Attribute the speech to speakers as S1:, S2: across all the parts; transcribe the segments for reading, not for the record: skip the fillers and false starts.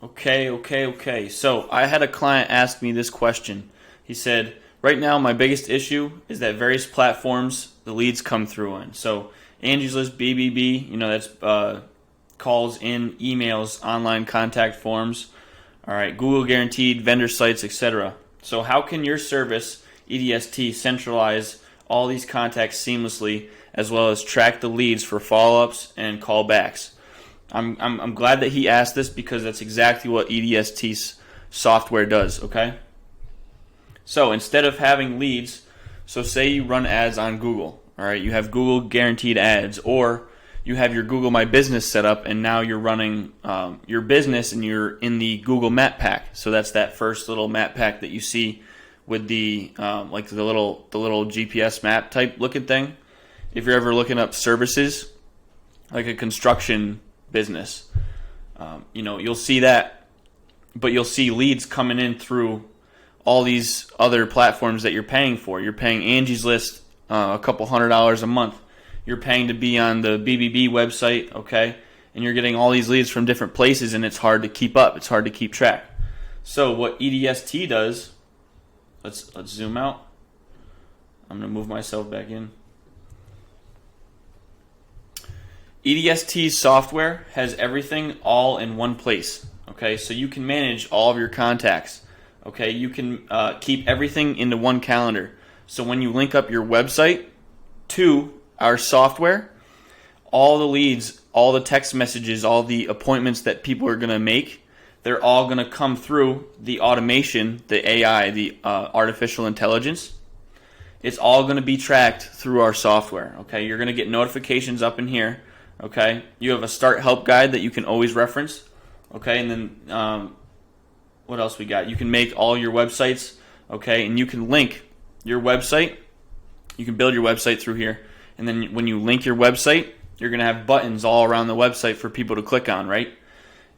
S1: Okay. So I had a client ask me this question. He said, right now my biggest issue is that various platforms the leads come through on. So Angie's List, BBB, that's calls in, emails, online contact forms, all right, Google guaranteed, vendor sites, etc. So how can your service, EDST, centralize all these contacts seamlessly as well as track the leads for follow-ups and callbacks? I'm glad that he asked this because that's exactly what EDST's software does, okay? So instead of having leads, so say you run ads on Google, all right? You have Google guaranteed ads, or you have your Google My Business set up and now you're running your business and you're in the Google Map Pack. So that's that first little map pack that you see with the like the little GPS map type looking thing. If you're ever looking up services, like a construction business, you'll see that, but you'll see leads coming in through all these other platforms that you're paying for. You're paying Angie's List a couple $100 a month. You're paying to be on the BBB website, okay? And you're getting all these leads from different places, and it's hard to keep up. It's hard to keep track. So what EDST does, let's zoom out. I'm going to move myself back in. EDST's software has everything all in one place, okay? So you can manage all of your contacts, okay? You can keep everything into one calendar. So when you link up your website to our software, all the leads, all the text messages, all the appointments that people are going to make, they're all going to come through the automation, the AI, the artificial intelligence. It's all going to be tracked through our software, okay? You're going to get notifications up in here. Okay, you have a start help guide that you can always reference. Okay, and then what else we got? You can make all your websites. Okay, and you can link your website. You can build your website through here, and then when you link your website, you're gonna have buttons all around the website for people to click on, right?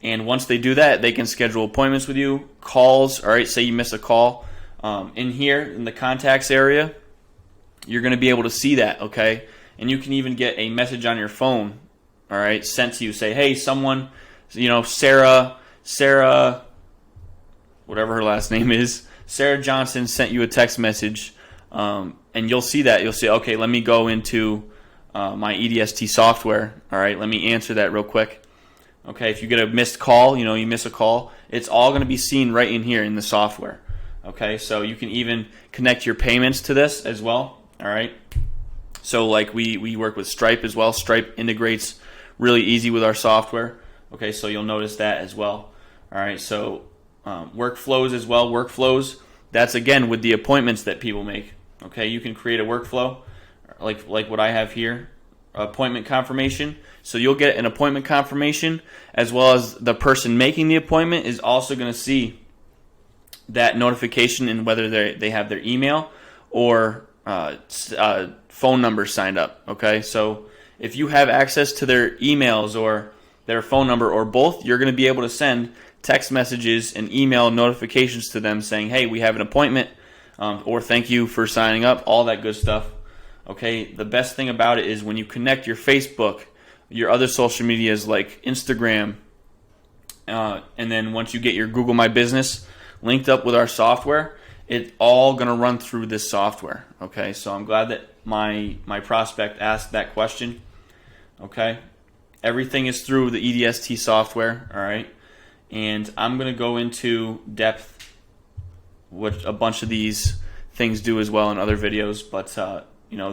S1: And once they do that, they can schedule appointments with you, calls. All right, say you miss a call in here in the contacts area, you're gonna be able to see that. Okay, and you can even get a message on your phone. All right, sent to you, say, hey, someone, Sarah, whatever her last name is, Sarah Johnson sent you a text message, and you'll see that. You'll say, okay, let me go into my EDST software. All right, let me answer that real quick. Okay, if you get a missed call, you miss a call, it's all going to be seen right in here in the software. Okay, so you can even connect your payments to this as well. All right, so like we work with Stripe as well. Stripe integrates really easy with our software. Okay, so you'll notice that as well. All right, so workflows as well. Workflows, that's again with the appointments that people make. Okay, you can create a workflow like what I have here, appointment confirmation. So you'll get an appointment confirmation as well as the person making the appointment is also going to see that notification and whether they have their email or phone number signed up. Okay, so if you have access to their emails or their phone number or both, you're going to be able to send text messages and email notifications to them saying, hey, we have an appointment, or thank you for signing up, all that good stuff. Okay, the best thing about it is when you connect your Facebook, your other social medias like Instagram, and then once you get your Google My Business linked up with our software, it's all going to run through this software. Okay, so I'm glad that my prospect asked that question. Okay, everything is through the EDST software. All right, and I'm going to go into depth what a bunch of these things do as well in other videos, but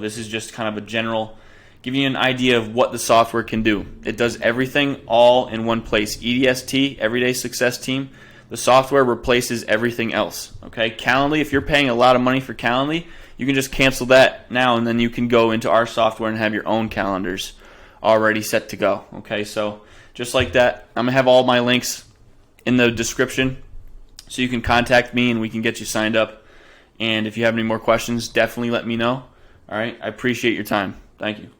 S1: this is just kind of a general, giving you an idea of what the software can do. It does everything all in one place. EDST, Everyday Success Team, the software replaces everything else. Okay, Calendly, if you're paying a lot of money for Calendly, you can just cancel that now, and then you can go into our software and have your own calendars already set to go. Okay, so just like that, I'm going to have all my links in the description so you can contact me and we can get you signed up. And if you have any more questions, definitely let me know. All right, I appreciate your time. Thank you.